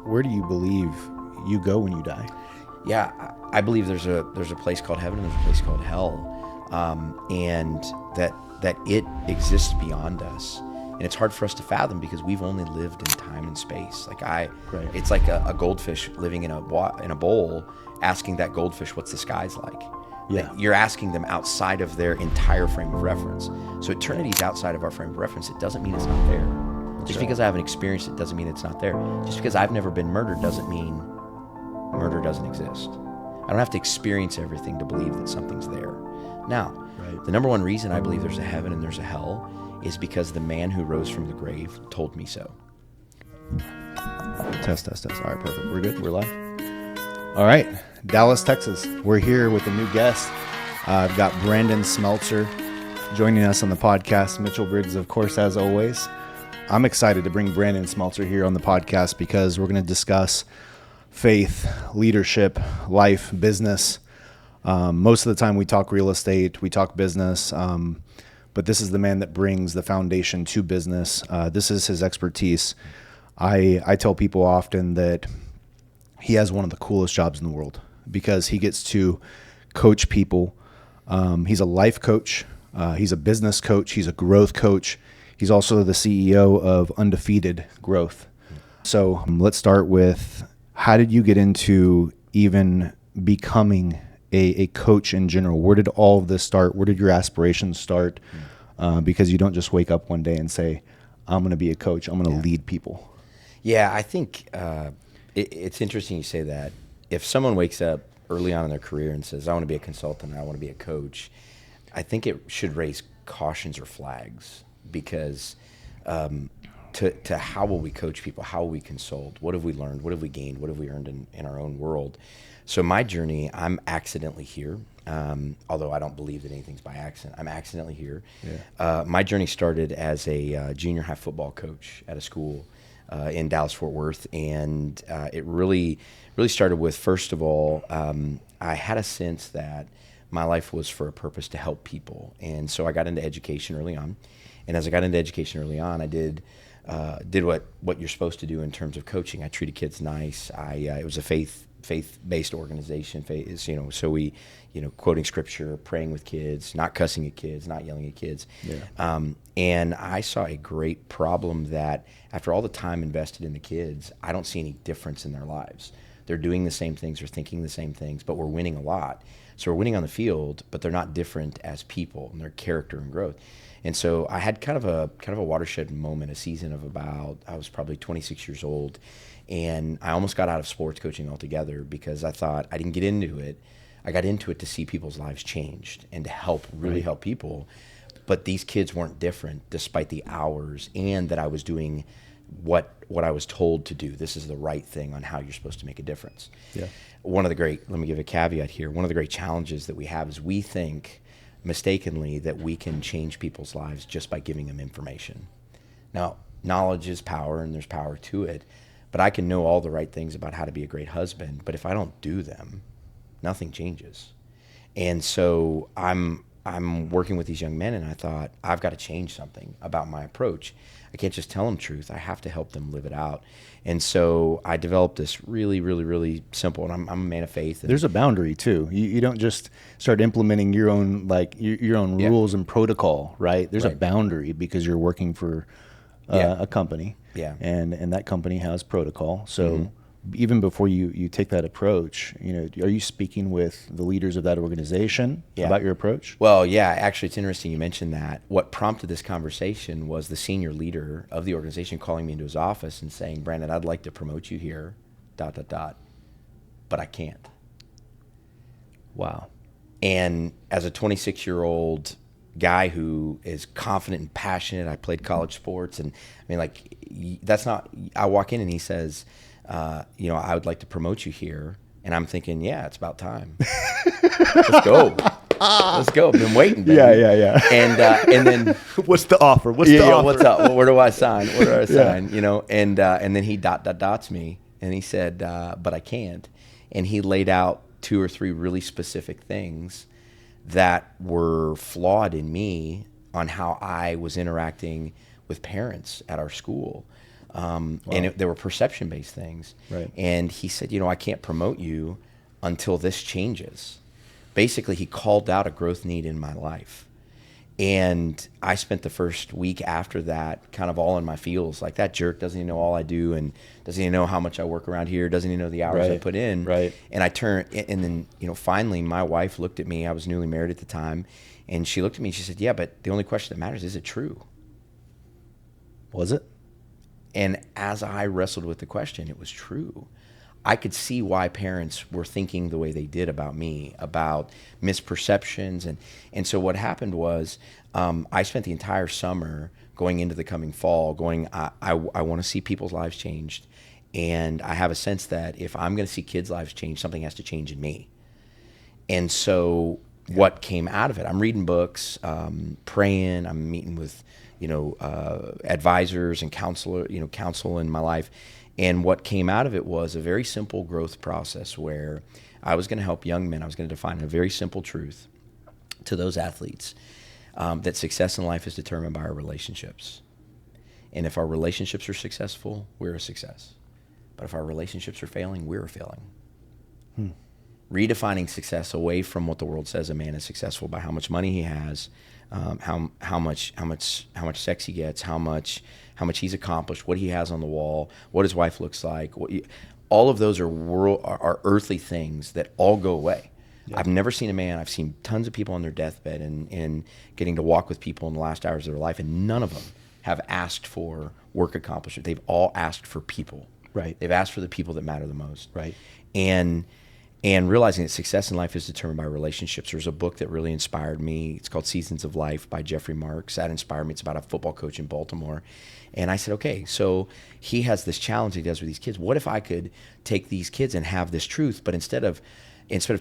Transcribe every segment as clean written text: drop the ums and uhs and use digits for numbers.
where do you believe you go when you die? Yeah, I believe there's a place called heaven and there's a place called hell, and that it exists beyond us. And it's hard for us to fathom because we've only lived in time and space. It's like a goldfish living in a bowl, asking that goldfish what's the skies like. Yeah. You're asking them outside of their entire frame of reference. So eternity's outside of our frame of reference. It doesn't mean it's not there. Just because I haven't experienced it doesn't mean it's not there. Just because I've never been murdered doesn't mean murder doesn't exist. I don't have to experience everything to believe that something's there. Now, the number one reason I believe there's a heaven and there's a hell is because the man who rose from the grave told me so. Test. All right, perfect. We're good. We're live. All right, Dallas, Texas. We're here with a new guest. I've got Brandon Smeltzer joining us on the podcast. Mitchell Briggs, of course, as always. I'm excited to bring Brandon Smeltzer here on the podcast because we're going to discuss faith, leadership, life, business. Most of the time we talk real estate, we talk business, but this is the man that brings the foundation to business. This is his expertise. I tell people often that he has one of the coolest jobs in the world because he gets to coach people. He's a life coach. He's a business coach. He's a growth coach. He's also the CEO of Undefeated Growth. So let's start with, how did you get into even becoming a coach in general? Where did all of this start? Where did your aspirations start? Because you don't just wake up one day and say, I'm going to be a coach. I'm going to lead people. Yeah, I think it's interesting you say that. If someone wakes up early on in their career and says, I want to be a consultant, I want to be a coach, I think it should raise cautions or flags because to how will we coach people? How will we consult? What have we learned? What have we gained? What have we earned in our own world? So my journey, I'm accidentally here. Although I don't believe that anything's by accident, I'm accidentally here. Yeah. My journey started as a junior high football coach at a school in Dallas-Fort Worth, and it really started with, first of all, I had a sense that my life was for a purpose to help people, and so I got into education early on. And as I got into education early on, I did what you're supposed to do in terms of coaching. I treated kids nice. It was a faith-based organization. So we, quoting scripture, praying with kids, not cussing at kids, not yelling at kids. Yeah. And I saw a great problem that after all the time invested in the kids, I don't see any difference in their lives. They're doing the same things, they're thinking the same things, but we're winning a lot. So we're winning on the field, but they're not different as people and their character and growth. And so I had kind of a watershed moment, a season of I was probably 26 years old, and I almost got out of sports coaching altogether because I thought I didn't get into it. I got into it to see people's lives changed and to help people. But these kids weren't different despite the hours, and that I was doing what I was told to do. This is the right thing on how you're supposed to make a difference. Yeah. Let me give a caveat here. One of the great challenges that we have is we think mistakenly that we can change people's lives just by giving them information. Now, knowledge is power and there's power to it, but I can know all the right things about how to be a great husband, but if I don't do them, nothing changes. And so I'm working with these young men, and I thought, I've got to change something about my approach. I can't just tell them truth. I have to help them live it out. And so I developed this really, really, really simple, and I'm a man of faith. There's a boundary too. You don't just start implementing your own rules and protocol, right? There's a boundary because you're working for a company, and that company has protocol. So even before you take that approach, are you speaking with the leaders of that organization about your approach? Well, yeah, actually, it's interesting you mentioned that. What prompted this conversation was the senior leader of the organization calling me into his office and saying, Brandon, I'd like to promote you here, ... but I can't. Wow. And as a 26-year-old guy who is confident and passionate, I played college sports, and I walk in and he says, I would like to promote you here. And I'm thinking, yeah, it's about time. Let's go. Let's go. I've been waiting, baby. Yeah. And then what's the offer? What's the offer? What's up? Where do I sign? And then he dots me, and he said, but I can't. And he laid out 2 or 3 really specific things that were flawed in me on how I was interacting with parents at our school. They were perception-based things. Right. And he said, I can't promote you until this changes. Basically, he called out a growth need in my life. And I spent the first week after that kind of all in my feels. Like, that jerk doesn't even know all I do, and doesn't even know how much I work around here, doesn't even know the hours I put in. Right. And I turned, and then, finally my wife looked at me. I was newly married at the time. And she looked at me and she said, yeah, but the only question that matters, is it true? Was it? And as I wrestled with the question, it was true. I could see why parents were thinking the way they did about me, about misperceptions. And so what happened was, I spent the entire summer going into the coming fall I want to see people's lives changed. And I have a sense that if I'm going to see kids' lives change, something has to change in me. And so what came out of it, I'm reading books, praying, I'm meeting with, advisors and counsel in my life. And what came out of it was a very simple growth process where I was going to help young men. I was going to define a very simple truth to those athletes, that success in life is determined by our relationships. And if our relationships are successful, we're a success. But if our relationships are failing, we're a failing. Redefining success away from what the world says a man is successful by: how much money he has, how much sex he gets, how much he's accomplished, what he has on the wall, what his wife looks like. All of those are earthly things that all go away. Yeah. I've never seen a man. I've seen tons of people on their deathbed and getting to walk with people in the last hours of their life, and none of them have asked for work accomplishment. They've all asked for people. Right. They've asked for the people that matter the most. Right. And realizing that success in life is determined by relationships. There's a book that really inspired me. It's called Seasons of Life by Jeffrey Marks. That inspired me. It's about a football coach in Baltimore. And I said, okay, so he has this challenge he does with these kids. What if I could take these kids and have this truth, but instead of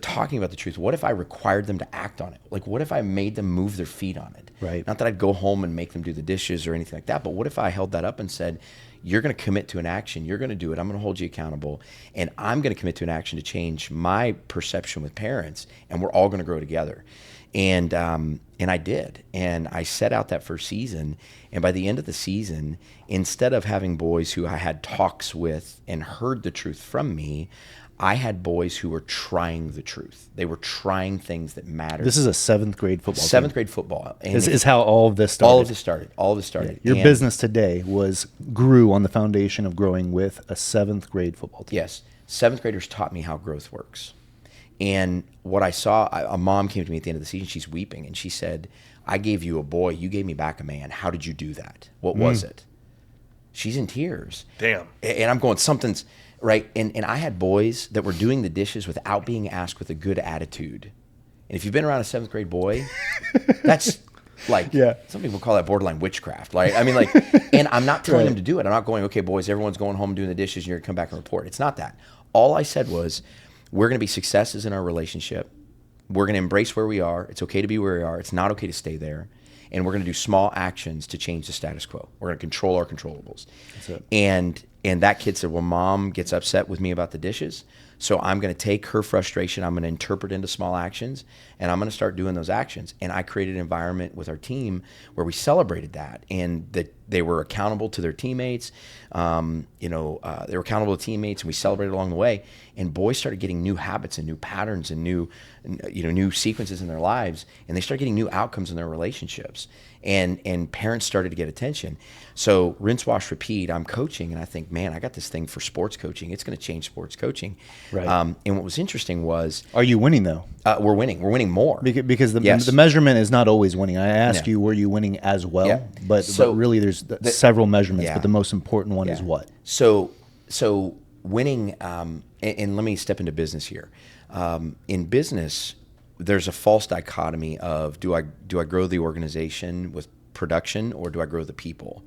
talking about the truth, what if I required them to act on it? Like, what if I made them move their feet on it? Right. Not that I'd go home and make them do the dishes or anything like that, but what if I held that up and said, you're going to commit to an action, you're going to do it, I'm going to hold you accountable, and I'm going to commit to an action to change my perception with parents, and we're all going to grow together. And I did. And I set out that first season, and by the end of the season, instead of having boys who I had talks with and heard the truth from me, I had boys who were trying the truth. They were trying things that mattered. This is a seventh grade football team. Seventh grade football. And is how all of this started. All of this started. Yeah. Your business today grew on the foundation of growing with a seventh grade football team. Yes. Seventh graders taught me how growth works. And what I saw, a mom came to me at the end of the season, she's weeping, and she said, I gave you a boy, you gave me back a man. How did you do that? What was it? She's in tears. Damn. And I'm going, something's... Right, and I had boys that were doing the dishes without being asked with a good attitude. And if you've been around a seventh grade boy, that's like, some people call that borderline witchcraft. Like, I mean, like, and I'm not telling them to do it. I'm not going, okay, boys, everyone's going home doing the dishes and you're gonna come back and report. It's not that. All I said was, we're gonna be successes in our relationship. We're gonna embrace where we are. It's okay to be where we are. It's not okay to stay there. And we're gonna do small actions to change the status quo. We're gonna control our controllables. That's it. And that kid said, well, mom gets upset with me about the dishes, so I'm going to take her frustration, I'm going to interpret into small actions, and I'm going to start doing those actions. And I created an environment with our team where we celebrated that, and that they were accountable to their teammates. They were accountable to teammates, and we celebrated along the way. And boys started getting new habits and new patterns and new sequences in their lives, and they started getting new outcomes in their relationships. And parents started to get attention. So rinse, wash, repeat. I'm coaching, and I think, man, I got this thing for sports coaching. It's going to change sports coaching. Right. And what was interesting was, are you winning though? We're winning. We're winning more because the measurement is not always winning. I ask you, were you winning as well? But really, there's several measurements. But the most important one is what? So winning. And let me step into business here. In business, there's a false dichotomy of do I grow the organization with production, or do I grow the people?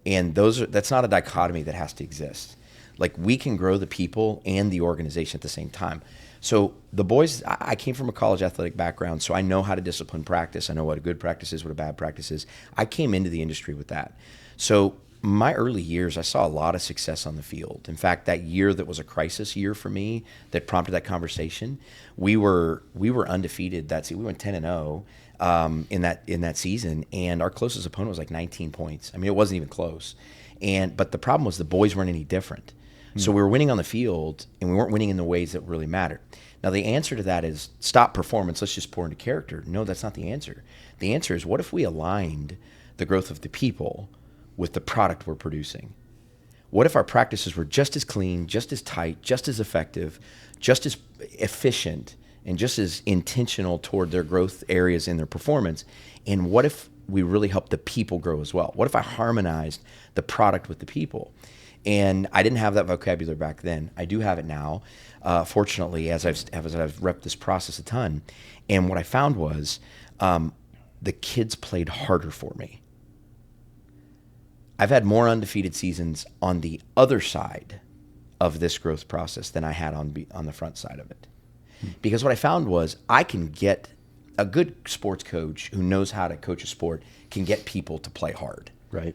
And that's not a dichotomy that has to exist. Like, we can grow the people and the organization at the same time. So the boys, I came from a college athletic background, so I know how to discipline practice. I know what a good practice is, what a bad practice is. I came into the industry with that. So my early years, I saw a lot of success on the field. In fact, that year that was a crisis year for me that prompted that conversation, we were undefeated that season. We went 10-0 in that season, and our closest opponent was like 19 points. I mean, it wasn't even close. But the problem was the boys weren't any different. So we were winning on the field, and we weren't winning in the ways that really mattered. Now, the answer to that is stop performance. Let's just pour into character. No, that's not the answer. The answer is, what if we aligned the growth of the people with the product we're producing? What if our practices were just as clean, just as tight, just as effective, just as efficient, and just as intentional toward their growth areas in their performance? And what if we really helped the people grow as well? What if I harmonized the product with the people? And I didn't have that vocabulary back then. I do have it now, fortunately, as I've repped this process a ton. And what I found was the kids played harder for me. I've had more undefeated seasons on the other side of this growth process than I had on the front side of it. Because what I found was I can get a good sports coach who knows how to coach a sport can get people to play hard. Right.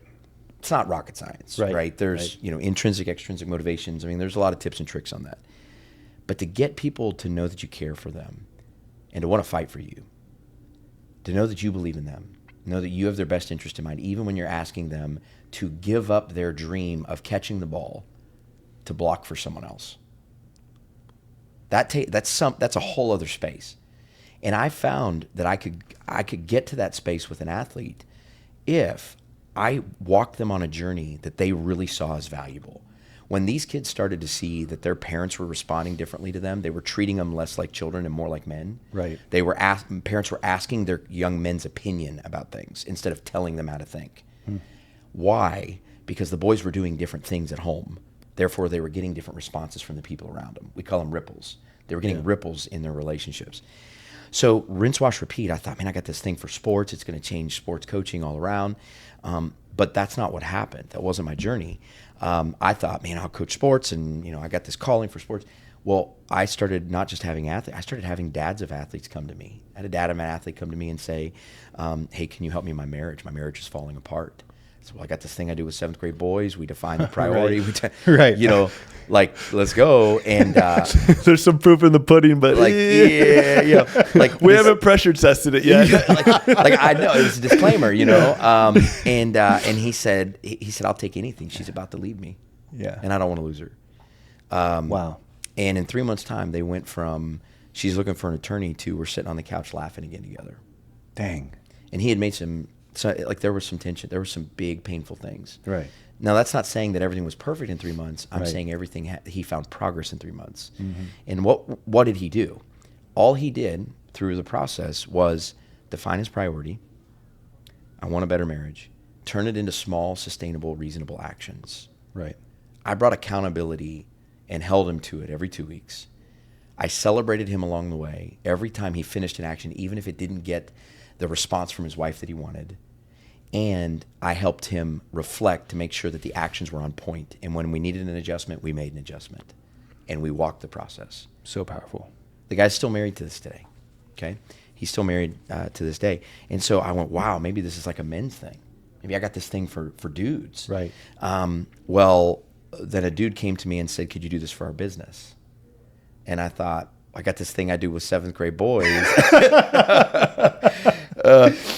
It's not rocket science, right? There's, intrinsic, extrinsic motivations. I mean, there's a lot of tips and tricks on that. But to get people to know that you care for them and to want to fight for you, to know that you believe in them, know that you have their best interest in mind, even when you're asking them to give up their dream of catching the ball to block for someone else. That's a whole other space. And I found that I could get to that space with an athlete if I walked them on a journey that they really saw as valuable. When these kids started to see that their parents were responding differently to them, they were treating them less like children and more like men. Right. Parents were asking their young men's opinion about things instead of telling them how to think. Why? Because the boys were doing different things at home. Therefore, they were getting different responses from the people around them. We call them ripples. They were getting ripples in their relationships. So rinse, wash, repeat. I thought, man, I got this thing for sports. It's going to change sports coaching all around. But that's not what happened. That wasn't my journey. I thought, man, I'll coach sports, and I got this calling for sports. Well, I started not just having athletes. I started having dads of athletes come to me. I had a dad of an athlete come to me and say, hey, can you help me in my marriage? My marriage is falling apart. So, well, I got this thing I do with 7th grade boys. We define the priority. Right. Let's go. And there's some proof in the pudding, but we haven't pressure tested it yet. I know it was a disclaimer, and he said, I'll take anything. She's about to leave me. Yeah. And I don't want to lose her. Wow. And in 3 months' time, they went from she's looking for an attorney to we're sitting on the couch laughing again together. Dang. And he had made there was some tension. There were some big, painful things. Right. Now, that's not saying that everything was perfect in 3 months. I'm saying everything he found progress in 3 months. Mm-hmm. And what did he do? All he did through the process was define his priority. I want a better marriage. Turn it into small, sustainable, reasonable actions. Right. I brought accountability and held him to it every 2 weeks. I celebrated him along the way. Every time he finished an action, even if it didn't get the response from his wife that he wanted. And I helped him reflect to make sure that the actions were on point. And when we needed an adjustment, we made an adjustment. And we walked the process. So powerful. The guy's still married to this day. Okay? He's still married to this day. And so I went, wow, maybe this is like a men's thing. Maybe I got this thing for dudes. Right. Well, then a dude came to me and said, could you do this for our business? And I thought, I got this thing I do with 7th grade boys.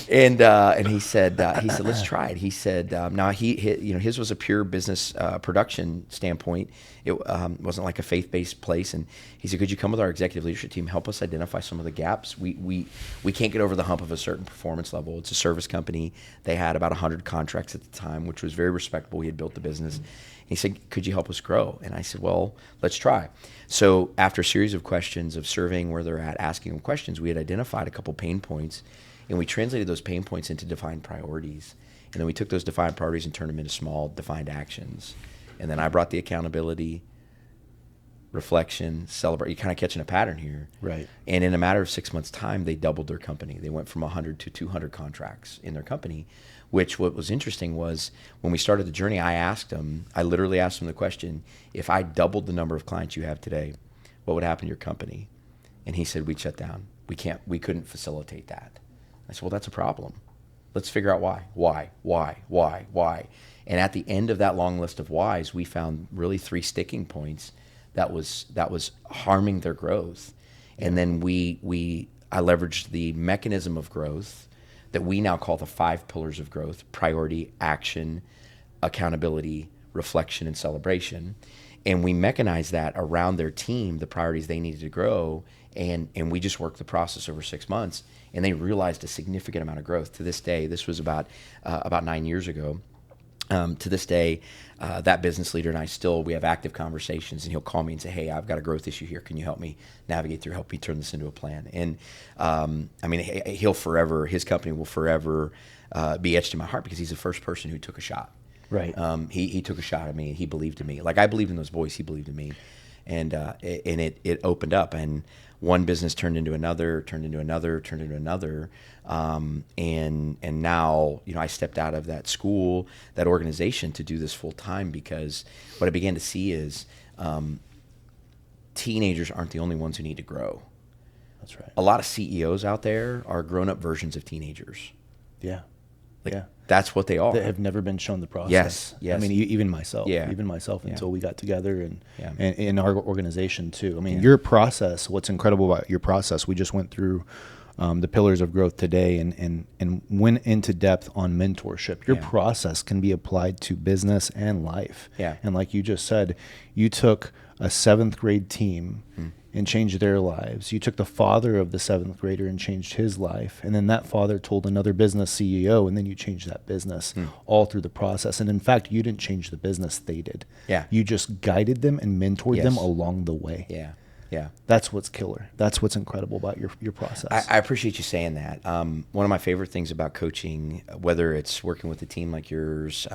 And he said, let's try it. He said, now his was a pure business production standpoint. It wasn't like a faith-based place. And he said, could you come with our executive leadership team, help us identify some of the gaps? We can't get over the hump of a certain performance level. It's a service company. They had about 100 contracts at the time, which was very respectable. We had built the business. And he said, could you help us grow? And I said, well, let's try. So after a series of questions of surveying where they're at, asking them questions, we had identified a couple pain points. And we translated those pain points into defined priorities. And then we took those defined priorities and turned them into small defined actions. And then I brought the accountability, reflection, celebrate. You're kind of catching a pattern here. Right. And in a matter of 6 months' time, they doubled their company. They went from 100 to 200 contracts in their company, which what was interesting was when we started the journey, I literally asked them the question, if I doubled the number of clients you have today, what would happen to your company? And he said, we'd shut down. We couldn't facilitate that. I said, well, that's a problem. Let's figure out why. And at the end of that long list of whys, we found really 3 sticking points that was harming their growth. And then I leveraged the mechanism of growth that we now call the 5 pillars of growth: priority, action, accountability, reflection, and celebration. And we mechanized that around their team, the priorities they needed to grow. And we just worked the process over 6 months, and they realized a significant amount of growth. To this day, this was about 9 years ago. To this day, that business leader and we have active conversations, and he'll call me and say, hey, I've got a growth issue here. Can you help me navigate through, help me turn this into a plan? And his company will forever be etched in my heart because he's the first person who took a shot. Right. He took a shot at me, and he believed in me. Like I believed in those boys, he believed in me. And it opened up, and one business turned into another, and now I stepped out of that school, that organization, to do this full time, because what I began to see is teenagers aren't the only ones who need to grow. That's right. A lot of CEOs out there are grown-up versions of teenagers. Yeah. That's what they are. That have never been shown the process. Yes. I mean, even myself. Yeah. Until we got together and in our organization too. I mean, Yeah. your process. What's incredible about your process? We just went through the pillars of growth today and went into depth on mentorship. Your process can be applied to business and life. Yeah. And like you just said, you took a 7th grade team and changed their lives. You took the father of the 7th grader and changed his life. And then that father told another business CEO, and then you changed that business all through the process. And in fact, you didn't change the business, they did. Yeah. You just guided them and mentored them along the way. Yeah. Yeah. That's what's killer. That's what's incredible about your process. I appreciate you saying that. One of my favorite things about coaching, whether it's working with a team like yours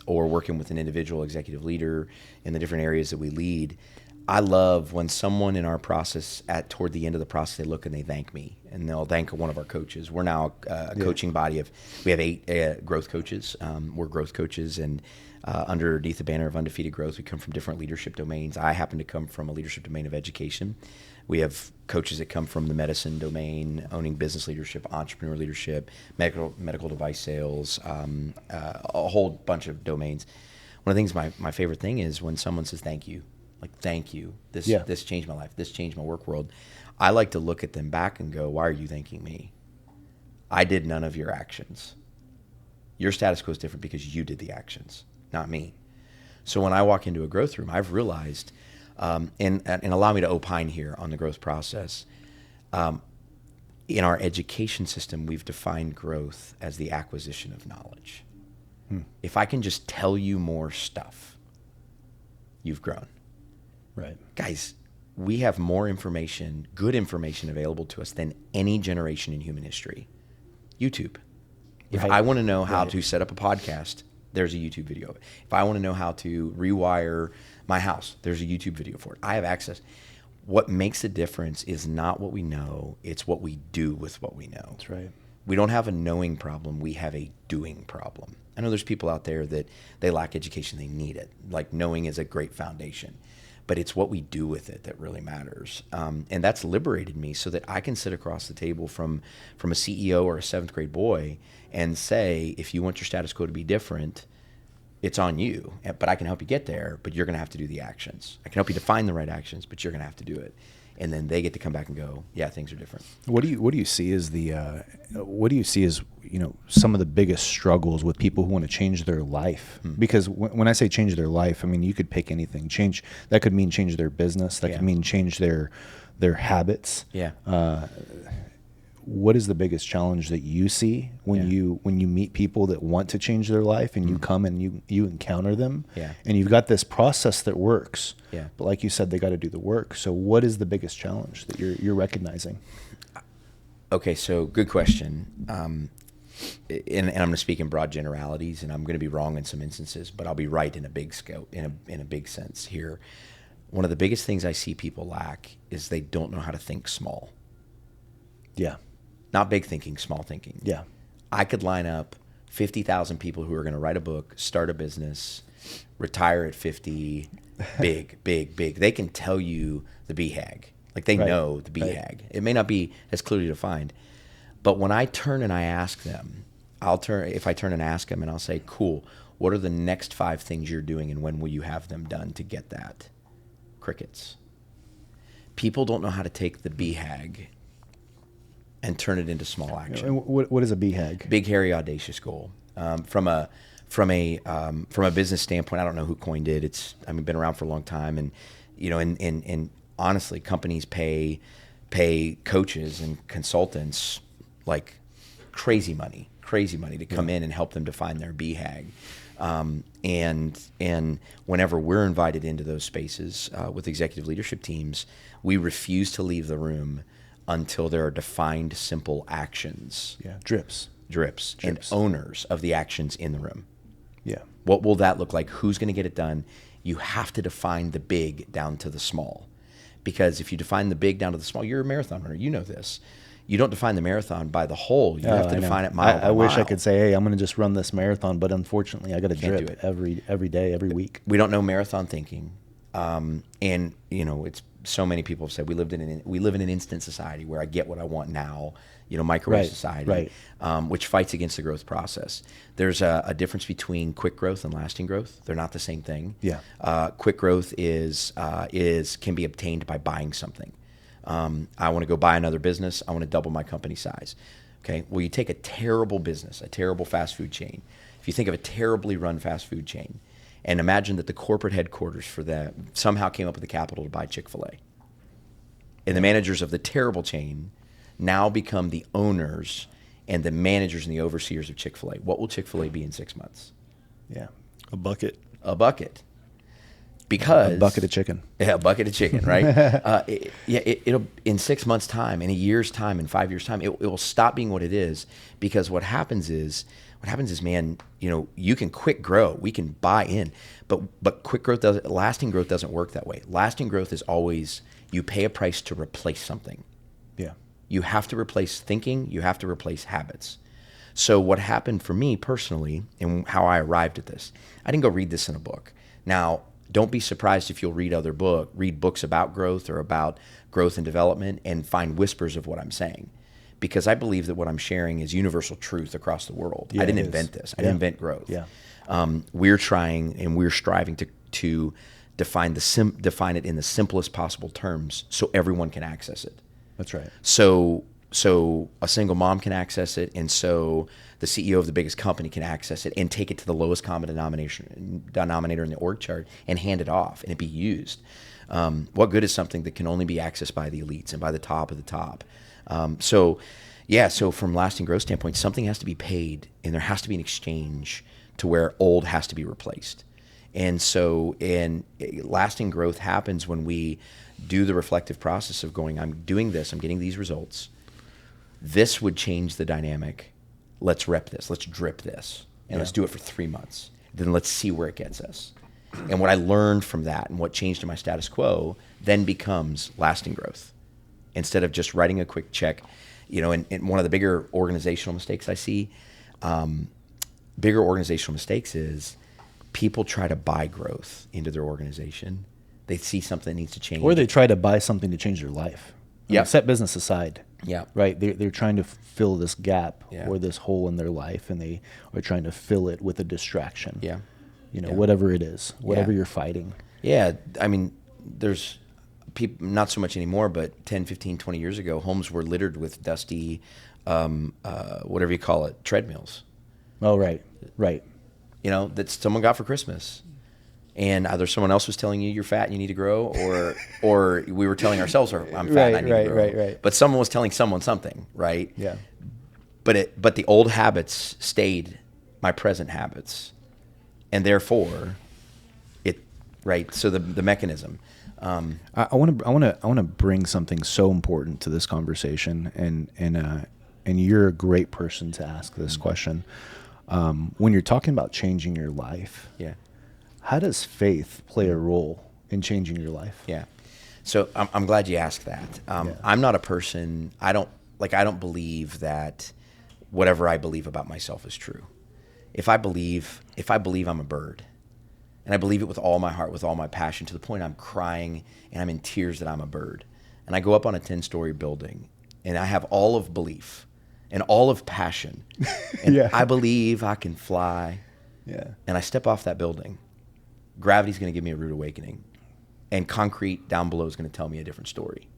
or working with an individual executive leader in the different areas that we lead, I love when someone in our process, toward the end of the process, they look and they thank me, and they'll thank one of our coaches. We're now a coaching body we have 8 growth coaches. We're growth coaches, and underneath the banner of Undefeated Growth, we come from different leadership domains. I happen to come from a leadership domain of education. We have coaches that come from the medicine domain, owning business leadership, entrepreneur leadership, medical device sales, a whole bunch of domains. One of the things, my favorite thing is when someone says thank you. Like, thank you. This changed my life. This changed my work world. I like to look at them back and go, why are you thanking me? I did none of your actions. Your status quo is different because you did the actions, not me. So when I walk into a growth room, I've realized, and allow me to opine here on the growth process, in our education system, we've defined growth as the acquisition of knowledge. If I can just tell you more stuff, you've grown. Right. Guys, we have more information, good information available to us than any generation in human history. YouTube. If I want to know how to set up a podcast, there's a YouTube video of it. If I want to know how to rewire my house, there's a YouTube video for it. I have access. What makes a difference is not what we know, it's what we do with what we know. That's right. We don't have a knowing problem, we have a doing problem. I know there's people out there that they lack education, they need it. Like, knowing is a great foundation. But it's what we do with it that really matters. And that's liberated me so that I can sit across the table from a CEO or a 7th grade boy and say, if you want your status quo to be different, it's on you. But I can help you get there, but you're going to have to do the actions. I can help you define the right actions, but you're going to have to do it. And then they get to come back and go, yeah, things are different. What do you see as some of the biggest struggles with people who want to change their life? Because when I say change their life, I mean, you could pick anything. Change, that could mean change their business. That could mean change their habits. Yeah. What is the biggest challenge that you see when you meet people that want to change their life and you come and you encounter them and you've got this process that works, but like you said, they got to do the work. So what is the biggest challenge that you're recognizing? Okay, so good question. And I'm going to speak in broad generalities, and I'm going to be wrong in some instances, but I'll be right in a big scale, in a big sense here. One of the biggest things I see people lack is they don't know how to think small. Yeah. Not big thinking, small thinking. Yeah. I could line up 50,000 people who are going to write a book, start a business, retire at 50, big. They can tell you the BHAG. Like, they know the BHAG. It may not be as clearly defined. But when I turn and I ask them, if I turn and ask them and I'll say, cool, what are the next 5 things you're doing and when will you have them done to get that? Crickets. People don't know how to take the BHAG and turn it into small action. And what is a BHAG? Big, hairy, audacious goal. From from a business standpoint, I don't know who coined it. It's been around for a long time, and and honestly, companies pay coaches and consultants like crazy money to come in and help them define their BHAG. And whenever we're invited into those spaces with executive leadership teams, we refuse to leave the room until there are defined, simple actions. Yeah, drips, and owners of the actions in the room. Yeah. What will that look like? Who's going to get it done? You have to define the big down to the small. Because if you define the big down to the small, you're a marathon runner. You know this. You don't define the marathon by the whole. You have to define it mile by I wish mile. I could say, hey, I'm going to just run this marathon, but unfortunately, I got to drip every day, every week. We don't know marathon thinking, and it's so many people have said we live in an instant society where I get what I want now. Microwave society, which fights against the growth process. There's a difference between quick growth and lasting growth. They're not the same thing. Yeah. Quick growth can be obtained by buying something. I want to go buy another business. I want to double my company size. Okay. Well, you take a terrible business, a terrible fast food chain. If you think of a terribly run fast food chain, and imagine that the corporate headquarters for that somehow came up with the capital to buy Chick-fil-A, and the managers of the terrible chain now become the owners and the managers and the overseers of Chick-fil-A. What will Chick-fil-A be in 6 months? Yeah. A bucket. Because a bucket of chicken. Yeah, a bucket of chicken, right? It'll in 6 months' time, in a year's time, in 5 years' time, it will stop being what it is. Because what happens is, man, you can quick grow, we can buy in, but quick growth lasting growth doesn't work that way. Lasting growth is always you pay a price to replace something. Yeah. You have to replace thinking. You have to replace habits. So what happened for me personally and how I arrived at this, I didn't go read this in a book. Now, don't be surprised if you'll read books about growth or about growth and development and find whispers of what I'm saying. Because I believe that what I'm sharing is universal truth across the world. Yeah, I didn't invent this. I didn't invent growth. Yeah. We're trying and we're striving to define it in the simplest possible terms so everyone can access it. That's right. So a single mom can access it, and so the CEO of the biggest company can access it and take it to the lowest common denominator in the org chart and hand it off and it be used. What good is something that can only be accessed by the elites and by the top of the top? So from lasting growth standpoint, something has to be paid and there has to be an exchange to where old has to be replaced. And lasting growth happens when we do the reflective process of going, I'm doing this, I'm getting these results. This would change the dynamic. Let's rep this, let's drip this, and let's do it for 3 months. Then let's see where it gets us. And what I learned from that and what changed in my status quo then becomes lasting growth. Instead of just writing a quick check, and one of the bigger organizational mistakes I see, is people try to buy growth into their organization. They see something that needs to change. Or they try to buy something to change their life. Yeah. Set business aside. Yeah. Right? They're trying to fill this gap Yeah. or this hole in their life, and they are trying to fill it with a distraction. Yeah. Whatever it is, whatever you're fighting. Yeah. There's people, not so much anymore, but 10, 15, 20 years ago, homes were littered with dusty, whatever you call it, treadmills. Oh, right. That someone got for Christmas. And either someone else was telling you you're fat and you need to grow, or we were telling ourselves I'm fat and I need to grow. Right. But someone was telling someone something, right? Yeah. But the old habits stayed my present habits, and therefore, So the mechanism. I want to bring something so important to this conversation, and you're a great person to ask this question. When you're talking about changing your life, Yeah. How does faith play a role in changing your life? Yeah. So I'm glad you asked that. I'm not a person. I don't believe that whatever I believe about myself is true. If I believe I'm a bird, and I believe it with all my heart, with all my passion, to the point I'm crying and I'm in tears that I'm a bird, and I go up on a 10-story building, and I have all of belief and all of passion, and I believe I can fly, and I step off that building, gravity's going to give me a rude awakening, and concrete down below is going to tell me a different story.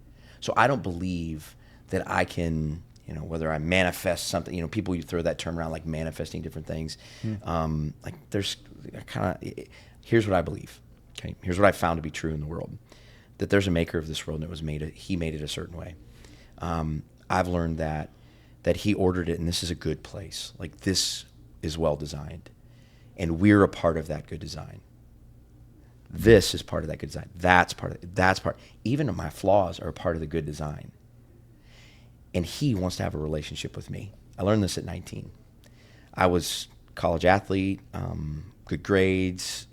So I don't believe that I can whether I manifest something, people, you throw that term around, like manifesting different things. Like there's here's what I believe. Okay. Here's what I found to be true in the world, that there's a maker of this world, and he made it a certain way. I've learned that he ordered it, and this is a good place. Like, this is well designed, and we're a part of that good design. This is part of that good design. That's part. Even my flaws are a part of the good design. And he wants to have a relationship with me. I learned this at 19. I was college athlete, good grades,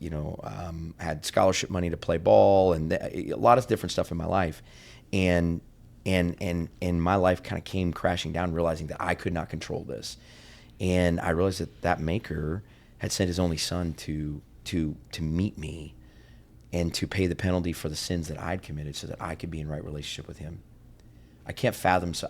had scholarship money to play ball, and a lot of different stuff in my life. And my life kind of came crashing down, realizing that I could not control this. And I realized that maker had sent his only son to meet me and to pay the penalty for the sins that I'd committed so that I could be in right relationship with him. I can't fathom. So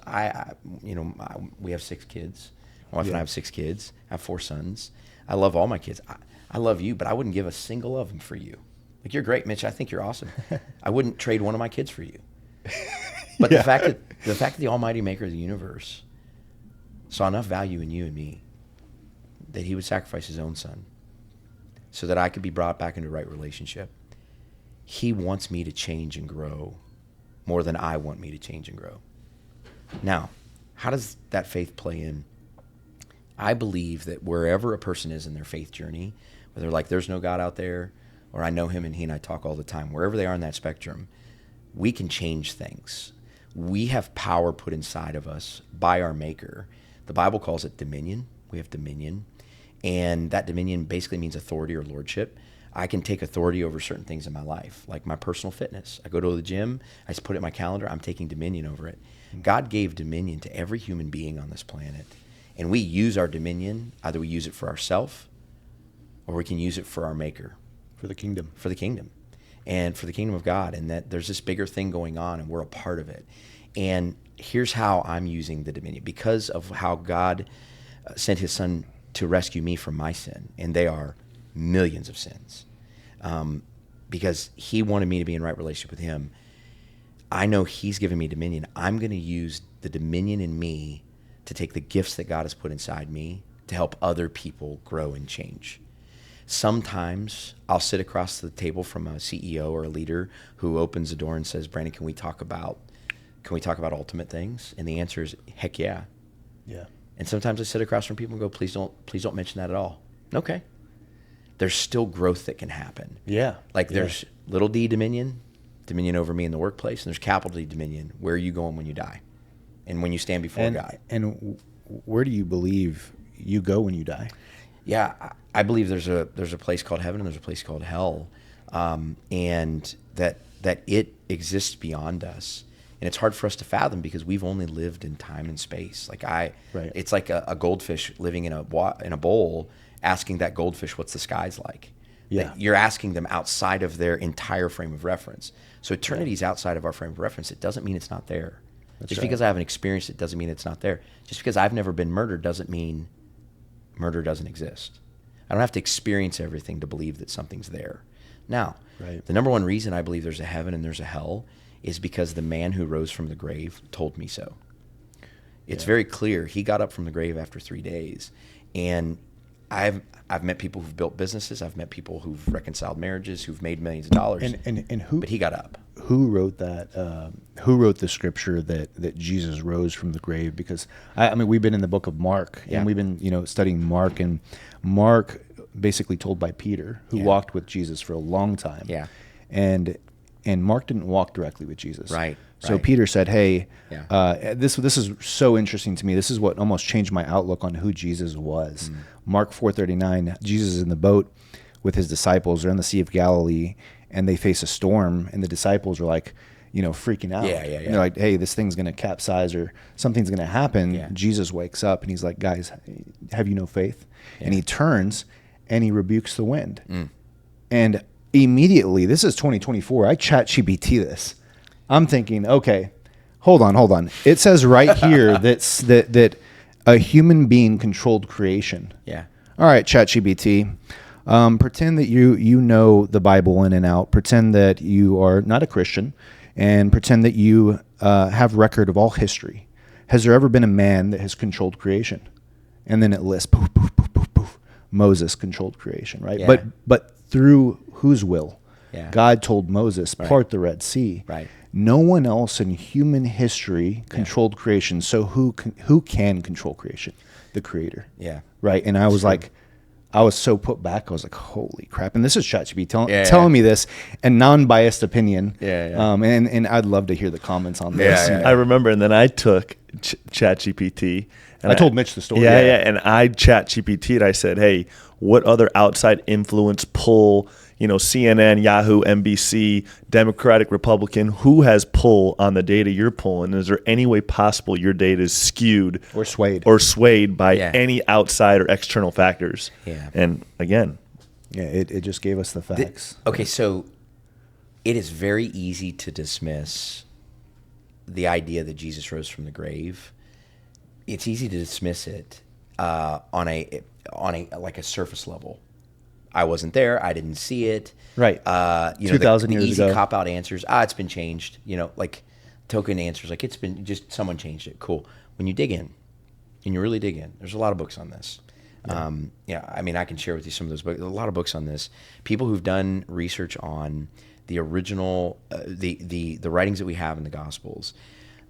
we have 6 kids. My wife and I have 6 kids. I have 4 sons. I love all my kids. I love you, but I wouldn't give a single of them for you. Like, you're great, Mitch. I think you're awesome. I wouldn't trade one of my kids for you. But the fact that the Almighty Maker of the universe saw enough value in you and me that he would sacrifice his own son so that I could be brought back into right relationship. He wants me to change and grow more than I want me to change and grow. Now, how does that faith play in? I believe that wherever a person is in their faith journey, whether like there's no God out there, or I know him and he and I talk all the time, wherever they are in that spectrum, we can change things. We have power put inside of us by our Maker. The Bible calls it dominion. We have dominion. And that dominion basically means authority or lordship. I can take authority over certain things in my life, like my personal fitness. I go to the gym, I just put it in my calendar, I'm taking dominion over it. God gave dominion to every human being on this planet. And we use our dominion, either we use it for ourselves or we can use it for our Maker. For the kingdom. For the kingdom. And for the kingdom of God, and that there's this bigger thing going on, and we're a part of it. And here's how I'm using the dominion. Because of how God sent his son to rescue me from my sin, and they are millions of sins, because he wanted me to be in right relationship with him. I know he's given me dominion. I'm going to use the dominion in me to take the gifts that God has put inside me to help other people grow and change. Sometimes I'll sit across the table from a CEO or a leader who opens the door and says, Brandon, can we talk about ultimate things? And the answer is, heck yeah. Yeah. And sometimes I sit across from people and go, please don't mention that at all. Okay. There's still growth that can happen. Yeah. Like there's little d dominion over me in the workplace, and there's capital D dominion. Where are you going when you die? And when you stand before God. And where do you believe you go when you die? Yeah, I believe there's a place called heaven and there's a place called hell, and that it exists beyond us, and it's hard for us to fathom because we've only lived in time and space. Like it's like a goldfish living in a bowl, asking that goldfish what's the skies like. Yeah, like you're asking them outside of their entire frame of reference. So eternity's outside of our frame of reference. It doesn't mean it's not there. Just because I haven't experienced it doesn't mean it's not there. Just because I've never been murdered doesn't mean murder doesn't exist. I don't have to experience everything to believe that something's there. Now, the number one reason I believe there's a heaven and there's a hell is because the man who rose from the grave told me so. It's very clear. He got up from the grave after 3 days. And I've met people who've built businesses. I've met people who've reconciled marriages, who've made millions of dollars. But he got up. Who wrote that? Who wrote the scripture that Jesus rose from the grave? Because I mean, we've been in the book of Mark, and we've been studying Mark, and Mark basically told by Peter, who walked with Jesus for a long time. Yeah. And Mark didn't walk directly with Jesus. Right. So Peter said, "Hey, this is so interesting to me. This is what almost changed my outlook on who Jesus was." Mark 4:39. Jesus is in the boat with his disciples. They're in the Sea of Galilee, and they face a storm, and the disciples are like, freaking out. And they're like, "Hey, this thing's going to capsize, or something's going to happen." Yeah. Jesus wakes up, and he's like, "Guys, have you no faith?" And he turns, and he rebukes the wind. And immediately, this is 2024. I ChatGPT this. I'm thinking, okay, hold on. It says right here that a human being controlled creation. Yeah. All right, ChatGPT. Pretend that you know the Bible in and out. Pretend that you are not a Christian, and pretend that you have record of all history. has there ever been a man that has controlled creation? And then it lists, poof, poof, poof, poof, poof. Moses controlled creation, right? Yeah. But through whose will? Yeah. God told Moses, Right. part the Red Sea. Right. No one else in human history controlled creation. So who can control creation? The Creator. Yeah. Right. And I was true. like, I was so put back. I was like, holy crap. And this is ChatGPT Yeah, telling yeah. me this, and non-biased opinion. Yeah, yeah. And I'd love to hear the comments on this. Yeah, yeah. I remember, and then I took ChatGPT. And I told Mitch the story. Yeah, and I ChatGPT'd. I said, hey, what other outside influence pull, CNN, Yahoo, NBC, Democratic, Republican, who has pull on the data you're pulling? Is there any way possible your data is skewed Or swayed. by Yeah. any outside or external factors? Yeah. And again, Yeah, it just gave us the facts. Okay, so it is very easy to dismiss the idea that Jesus rose from the grave. It's easy to dismiss it on a like a surface level. I wasn't there. I didn't see it. Right. 2,000 the years easy ago. cop out answers. It's been changed. Like token answers. Like it's been just someone changed it. Cool. When you dig in, and you really dig in, there's a lot of books on this. I mean, I can share with you some of those books. There's a lot of books on this. People who've done research on the original, the writings that we have in the Gospels.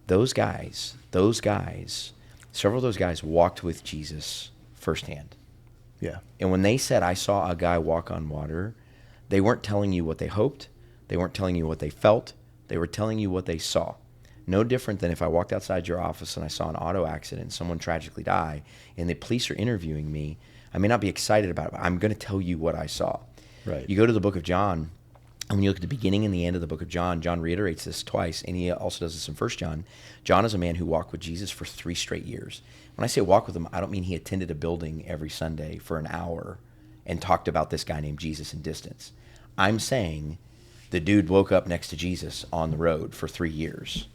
Those guys, several of those guys walked with Jesus firsthand. Yeah. And when they said, I saw a guy walk on water, they weren't telling you what they hoped. They weren't telling you what they felt. They were telling you what they saw. No different than if I walked outside your office and I saw an auto accident and someone tragically die and the police are interviewing me. I may not be excited about it, but I'm going to tell you what I saw. Right. You go to the book of John, and when you look at the beginning and the end of the book of John, John reiterates this twice, and he also does this in 1 John. John is a man who walked with Jesus for 3 straight years. When I say walk with him, I don't mean he attended a building every Sunday for an hour and talked about this guy named Jesus in distance. I'm saying the dude woke up next to Jesus on the road for 3 years.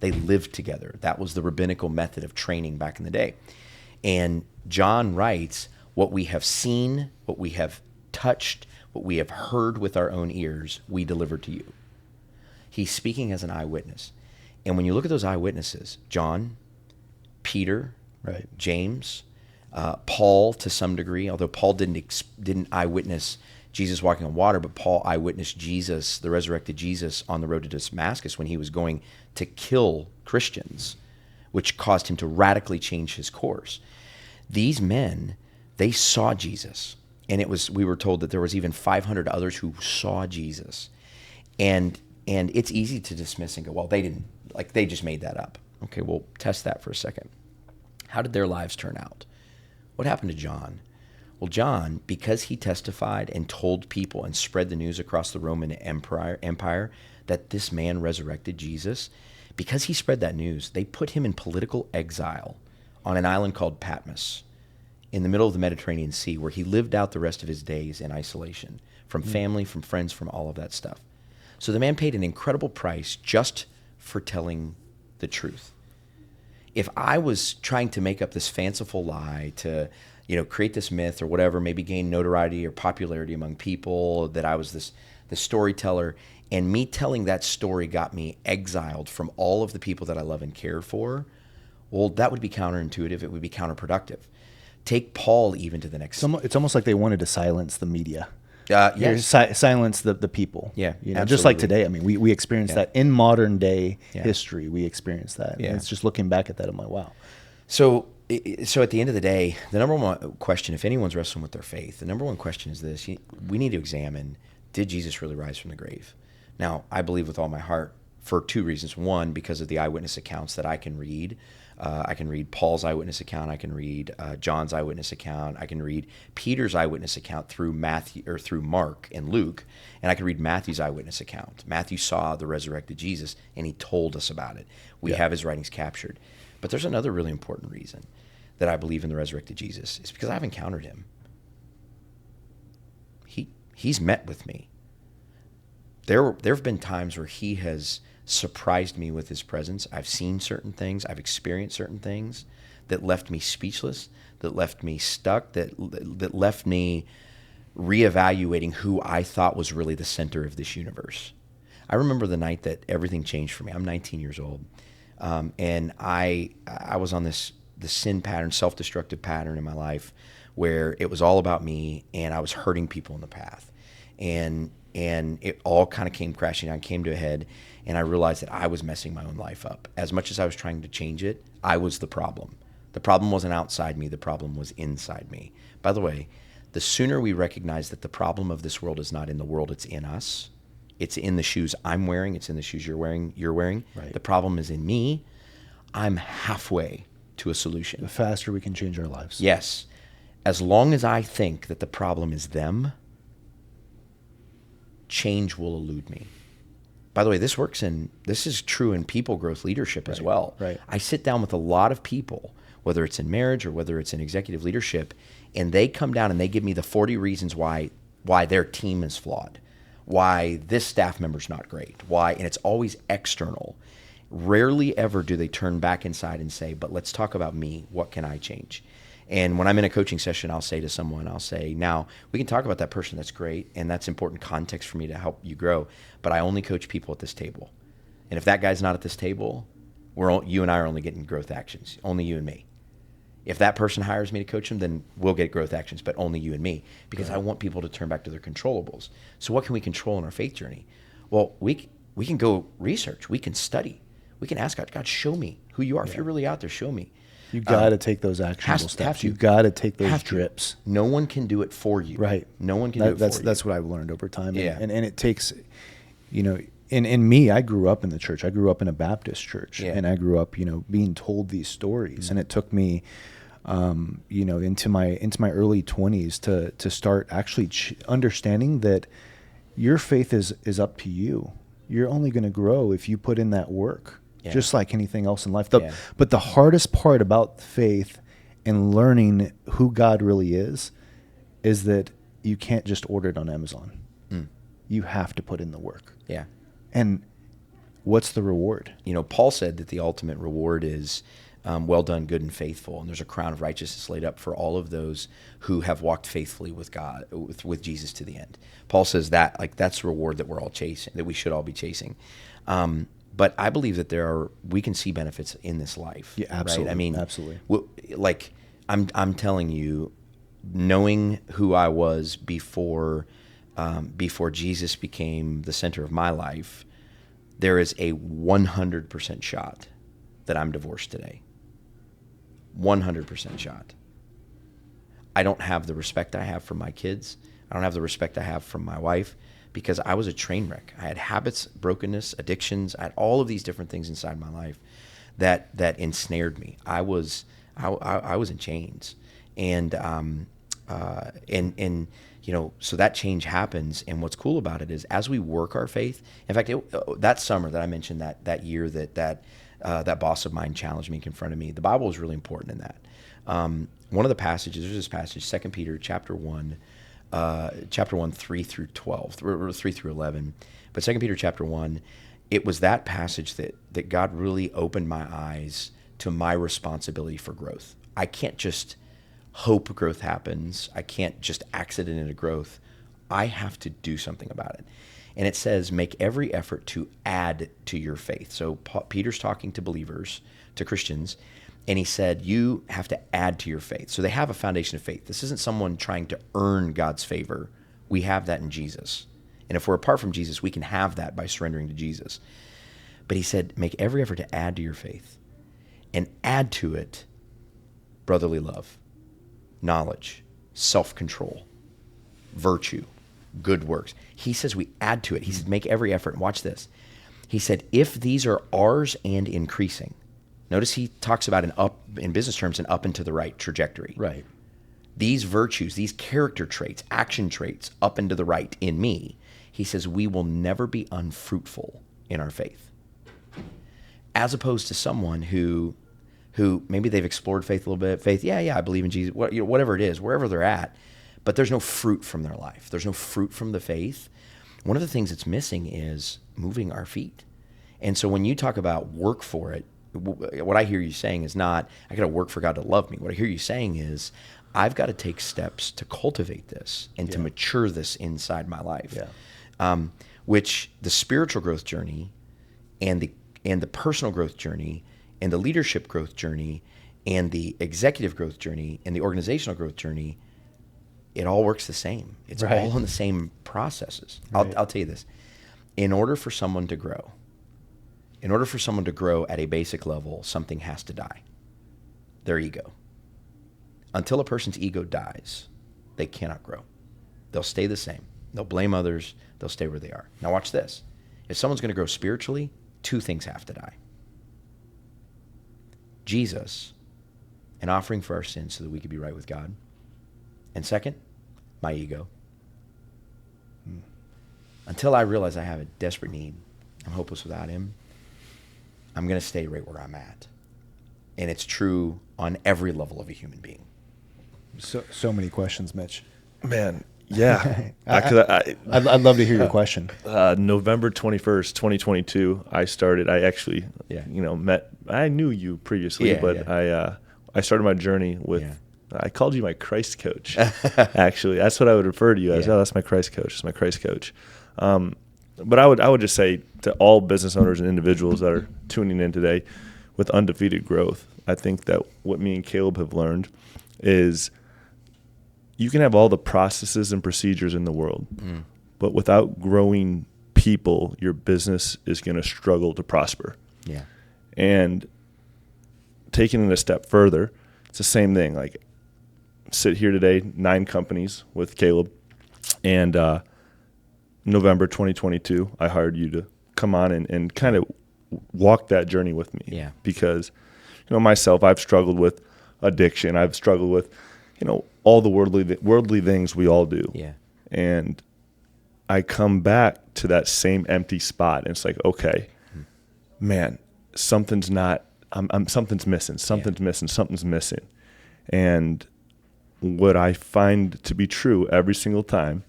They lived together. That was the rabbinical method of training back in the day. And John writes, what we have seen, what we have touched, what we have heard with our own ears, we deliver to you. He's speaking as an eyewitness. And when you look at those eyewitnesses, John, Peter, Right. James, Paul to some degree, although Paul didn't eyewitness Jesus walking on water, but Paul eyewitnessed Jesus, the resurrected Jesus, on the road to Damascus when he was going to kill Christians, which caused him to radically change his course. These men, they saw Jesus, and we were told that there was even 500 others who saw Jesus, and it's easy to dismiss and go, well, they didn't, like they just made that up. Okay, we'll test that for a second. How did their lives turn out? What happened to John? Well, John, because he testified and told people and spread the news across the Roman Empire that this man resurrected Jesus, because he spread that news, they put him in political exile on an island called Patmos in the middle of the Mediterranean Sea, where he lived out the rest of his days in isolation from family, from friends, from all of that stuff. So the man paid an incredible price just for telling the truth. If I was trying to make up this fanciful lie to, create this myth or whatever, maybe gain notoriety or popularity among people, that I was the storyteller, and me telling that story got me exiled from all of the people that I love and care for, well, that would be counterintuitive. It would be counterproductive. Take Paul even to the next. It's almost like they wanted to silence the media. Yes. Silence the people. Yeah, just like absolutely. today. I mean, we experience that in modern day Yeah. history. We experience that. Yeah. And it's just looking back at that. I'm like, wow. So at the end of the day, the number one question, if anyone's wrestling with their faith, the number one question is this: we need to examine, did Jesus really rise from the grave? Now, I believe with all my heart for 2 reasons. One, because of the eyewitness accounts that I can read. I can read Paul's eyewitness account. I can read John's eyewitness account. I can read Peter's eyewitness account through Mark and Luke, and I can read Matthew's eyewitness account. Matthew saw the resurrected Jesus, and he told us about it. We have his writings captured. But there's another really important reason that I believe in the resurrected Jesus. It's because I've encountered him. He's met with me. There have been times where he has surprised me with his presence. I've seen certain things. I've experienced certain things that left me speechless, that left me stuck, that left me reevaluating who I thought was really the center of this universe. I remember the night that everything changed for me. I'm 19 years old. And I was on this sin pattern, self-destructive pattern in my life where it was all about me and I was hurting people in the path. And it all kind of came crashing down, came to a head, and I realized that I was messing my own life up. As much as I was trying to change it, I was the problem. The problem wasn't outside me, the problem was inside me. By the way, the sooner we recognize that the problem of this world is not in the world, it's in us. It's in the shoes I'm wearing, it's in the shoes you're wearing. Right. The problem is in me. I'm halfway to a solution. The faster we can change our lives. Yes. As long as I think that the problem is them, change will elude me. By the way, this is true in people growth leadership as well. Right. I sit down with a lot of people, whether it's in marriage or whether it's in executive leadership, and they come down and they give me the 40 reasons why their team is flawed, why this staff member's not great, and it's always external. Rarely ever do they turn back inside and say, but let's talk about me. What can I change? And when I'm in a coaching session, I'll say to someone, now we can talk about that person. That's great. And that's important context for me to help you grow. But I only coach people at this table. And if that guy's not at this table, you and I are only getting growth actions, only you and me. If that person hires me to coach them, then we'll get growth actions, but only you and me, because I want people to turn back to their controllables. So what can we control in our faith journey? Well, we can go research. We can study. We can ask God, show me who you are. If you're really out there, show me. You got to take those actionable steps. You got to take those drips. No one can do it for you. Right. No one can do it for you. That's what I've learned over time. Yeah. And it takes, in me, I grew up in the church. I grew up in a Baptist church. Yeah. And I grew up, being told these stories. Mm-hmm. And it took me, into my early 20s to start actually understanding that your faith is up to you. You're only going to grow if you put in that work. Yeah. Just like anything else in life. But the hardest part about faith and learning who God really is that you can't just order it on Amazon. Mm. You have to put in the work. Yeah. And what's the reward? Paul said that the ultimate reward is well done, good and faithful. And there's a crown of righteousness laid up for all of those who have walked faithfully with God, with Jesus to the end. Paul says that that's the reward that we're all chasing, that we should all be chasing. But I believe that we can see benefits in this life. Yeah, absolutely. Right? I mean, absolutely. I'm telling you, knowing who I was before Jesus became the center of my life, there is a 100% shot that I'm divorced today. 100% shot. I don't have the respect I have from my kids. I don't have the respect I have from my wife, because I was a train wreck. I had habits, brokenness, addictions. I had all of these different things inside my life that ensnared me. I was in chains, and so that change happens. And what's cool about it is, as we work our faith. In fact, that summer that I mentioned, that year that boss of mine challenged me, confronted me. The Bible was really important in that. One of the passages, there's this passage, 2 Peter chapter 1. Chapter 1, 3 through 12, or 3 through 11. But 2 Peter chapter 1, it was that passage that God really opened my eyes to my responsibility for growth. I can't just hope growth happens. I can't just accident into growth. I have to do something about it. And it says, make every effort to add to your faith. So Peter's talking to believers, to Christians, and he said, you have to add to your faith. So they have a foundation of faith. This isn't someone trying to earn God's favor. We have that in Jesus. And if we're apart from Jesus, we can have that by surrendering to Jesus. But he said, make every effort to add to your faith, and add to it brotherly love, knowledge, self-control, virtue, good works. He says we add to it. He said, make every effort. And watch this. He said, if these are ours and increasing. Notice he talks about in business terms, an up and to the right trajectory. Right. These virtues, these character traits, action traits, up and to the right in me, he says we will never be unfruitful in our faith. As opposed to someone who maybe they've explored faith a little bit. Faith, I believe in Jesus, whatever it is, wherever they're at, but there's no fruit from their life. There's no fruit from the faith. One of the things that's missing is moving our feet. And so when you talk about work for it, what I hear you saying is not, I got to work for God to love me. What I hear you saying is, I've got to take steps to cultivate this and to mature this inside my life. Yeah. Which the spiritual growth journey and and the personal growth journey and the leadership growth journey and the executive growth journey and the organizational growth journey, it all works the same. It's Right. all in the same processes. Right. I'll tell you this. In order for someone to grow at a basic level, something has to die. Their ego. Until a person's ego dies, they cannot grow. They'll stay the same. They'll blame others. They'll stay where they are. Now watch this. If someone's going to grow spiritually, two things have to die. Jesus, an offering for our sins so that we could be right with God. And second, my ego. Until I realize I have a desperate need, I'm hopeless without him, I'm going to stay right where I'm at. And it's true on every level of a human being. So many questions, Mitch. Man, yeah. I'd love to hear your question. November 21st, 2022, I actually, Yeah. I knew you previously, Yeah, but yeah. I started my journey with, Yeah. I called you my Christ coach. Actually, that's what I would refer to you as. Yeah. Oh, that's my Christ coach. That's my Christ coach. But I would just say to all business owners and individuals that are tuning in today with Undefeated Growth, I think that what me and Caleb have learned is you can have all the processes and procedures in the world, but without growing people, your business is going to struggle to prosper. Yeah. And taking it a step further, it's the same thing. Like, sit here today, 9 companies with Caleb, and November 2022, I hired you to come on and kind of walk that journey with me. Yeah. Because, myself, I've struggled with addiction. I've struggled with, all the worldly things we all do. Yeah. And I come back to that same empty spot, and it's like, okay, man, something's not. Something's missing. Something's missing. And what I find to be true every single time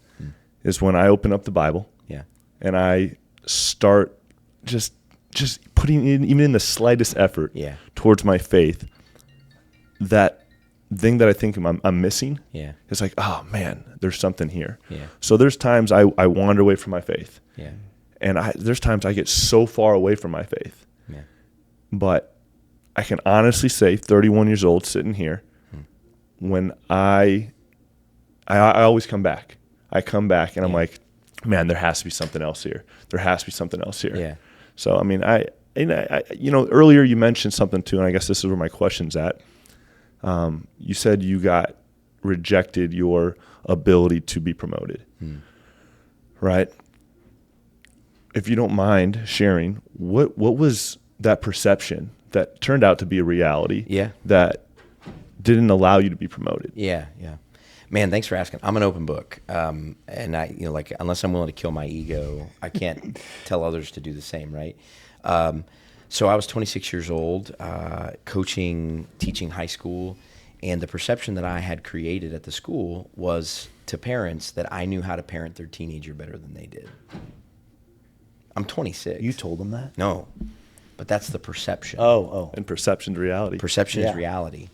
is when I open up the Bible, Yeah. and I start just putting in even in the slightest effort Yeah. towards my faith, that thing that I think I'm missing, Yeah. it's like, oh man, there's something here. Yeah. So there's times I wander away from my faith, Yeah. and there's times I get so far away from my faith. Yeah. But I can honestly say, 31 years old, sitting here, when I always come back. I come back, and I'm like, man, there has to be something else here. There has to be something else here. Yeah. So I mean, I earlier you mentioned something too, and I guess this is where my question's at. You said you got rejected your ability to be promoted, right? If you don't mind sharing, what was that perception that turned out to be a reality? Yeah. That didn't allow you to be promoted. Yeah. Yeah. Man, thanks for asking. I'm an open book. And unless I'm willing to kill my ego, I can't tell others to do the same. Right. So I was 26 years old, teaching high school. And the perception that I had created at the school was to parents that I knew how to parent their teenager better than they did. I'm 26. You told them that? No, but that's the perception. Oh. And perception's reality. Perception is reality.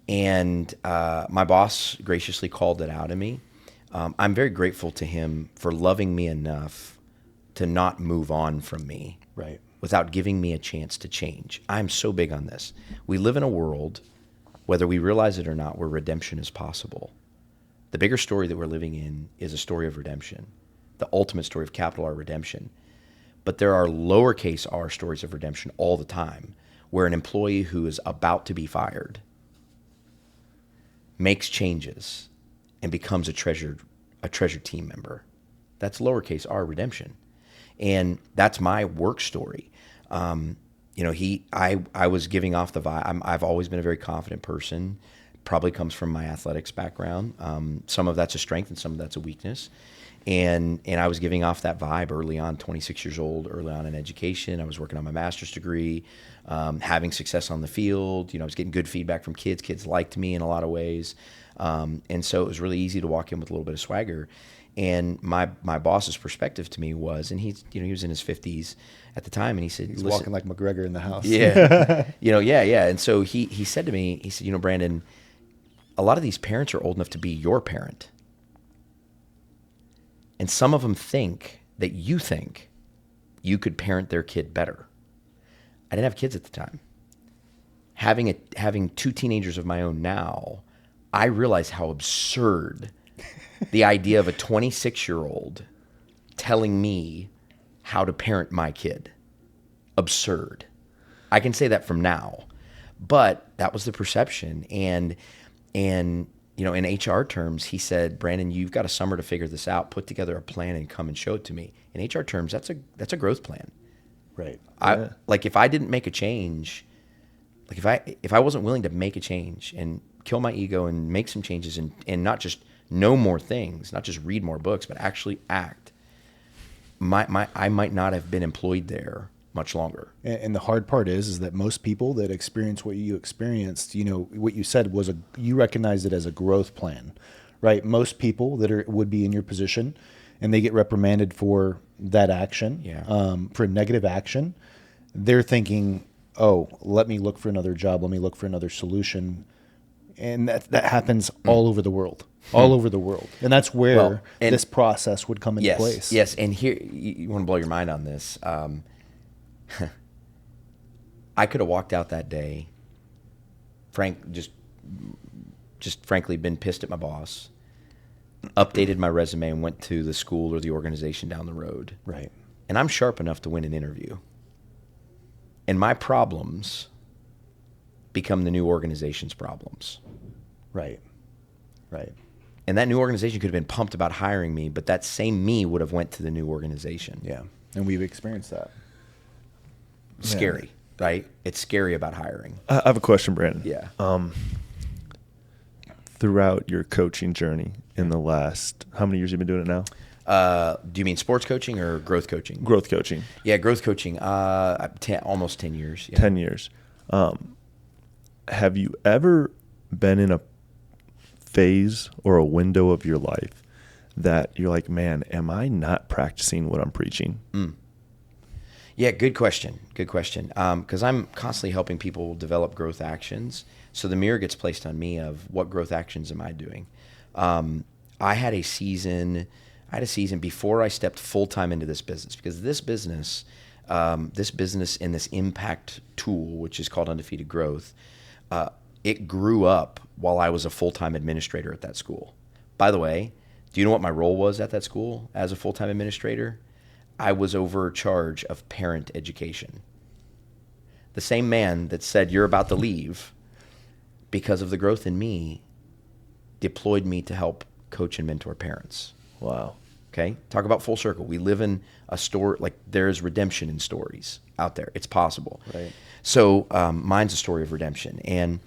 And my boss graciously called it out of me. I'm very grateful to him for loving me enough to not move on from me. Right. Without giving me a chance to change. I'm so big on this. We live in a world, whether we realize it or not, where redemption is possible. The bigger story that we're living in is a story of redemption, the ultimate story of capital R redemption. But there are lowercase r stories of redemption all the time, where an employee who is about to be fired makes changes and becomes a treasured team member. That's lowercase r redemption. And that's my work story. I was giving off the vibe. I've always been a very confident person. Probably comes from my athletics background. Some of that's a strength and some of that's a weakness. And I was giving off that vibe early on, 26 years old, early on in education. I was working on my master's degree, having success on the field. I was getting good feedback from kids. Kids liked me in a lot of ways. And so it was really easy to walk in with a little bit of swagger. And my boss's perspective to me was, and he was in his 50s at the time, and he said, He's walking like McGregor in the house. Yeah. Yeah. And so he said to me, he said, Brandon, a lot of these parents are old enough to be your parent. And some of them think that you could parent their kid better. I didn't have kids at the time. Having two teenagers of my own now, I realize how absurd the idea of a 26-year-old telling me how to parent my kid. Absurd. I can say that from now. But that was the perception. And in HR terms, he said, Brandon, you've got a summer to figure this out, put together a plan and come and show it to me. In HR terms, that's a growth plan. Right. If I didn't make a change, if I wasn't willing to make a change and kill my ego and make some changes and not just know more things, not just read more books, but actually act, I might not have been employed there much longer. And the hard part is that most people that experience what you experienced, what you said was you recognized it as a growth plan, right? Most people that would be in your position and they get reprimanded for that action, for a negative action, they're thinking, oh, let me look for another job. Let me look for another solution. And that happens all over the world, And that's where this process would come into place. Yes. And here, you want to blow your mind on this. I could have walked out that day, just frankly been pissed at my boss, updated my resume and went to the school or the organization down the road. Right. And I'm sharp enough to win an interview. And my problems become the new organization's problems. Right. And that new organization could have been pumped about hiring me, but that same me would have went to the new organization. Yeah. And we've experienced that. Scary, right? It's scary about hiring. I have a question, Brandon. Yeah. Throughout your coaching journey in the last, how many years have you been doing it now? Do you mean sports coaching or growth coaching? Growth coaching. Yeah, growth coaching. Almost 10 years. Yeah. 10 years. Have you ever been in a phase or a window of your life that you're like, man, am I not practicing what I'm preaching? Yeah, good question. Because I'm constantly helping people develop growth actions. So the mirror gets placed on me of what growth actions am I doing? I had a season before I stepped full-time into this business, because this business and this impact tool, which is called Undefeated Growth, it grew up while I was a full-time administrator at that school. By the way, do you know what my role was at that school as a full-time administrator? I was overcharge of parent education. The same man that said, you're about to leave, because of the growth in me, deployed me to help coach and mentor parents. Wow. Okay? Talk about full circle. We live in a story, like there's redemption in stories out there. It's possible. Right. So mine's a story of redemption. And